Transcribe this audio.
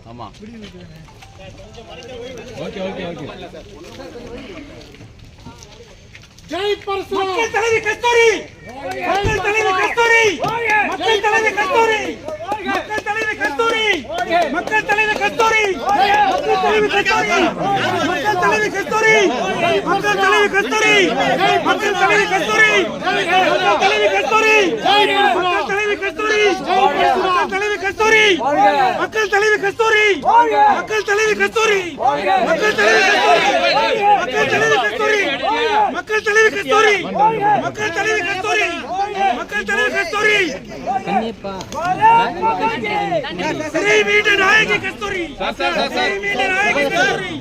ஆமா ஜெய் பரசுராம் மக்கள் தலைவி கஸ்தூரி மக்கள் தலைவி கஸ்தூரி மக்கள் தலைவி கஸ்தூரி மக்கள் தலைவி கஸ்தூரி மக்கள் தலைவி கஸ்தூரி மக்கள் தலைவி கஸ்தூரி மக்கள் தலைவி கஸ்தூரி மக்கள் தலைவி கஸ்தூரி மக்கள் தலைவி கஸ்தூரி மக்கள் தலைவி கஸ்தூரி மக்கள் தலைவி கஸ்தூரி மக்கள் தலைவி கஸ்தூரி மக்கள் தலைவி கஸ்தூரி மக்கள் தலைவி கஸ்தூரி மக்கள் தலைவி கஸ்தூரி மக்கள் தலைவி கஸ்தூரி மக்கள் தலைவி கஸ்தூரி மக்கள் தலைவி கஸ்தூரி சிறை மீட்ட நாயகி கஸ்தூரி சிறை மீட்ட நாயகி கஸ்தூரி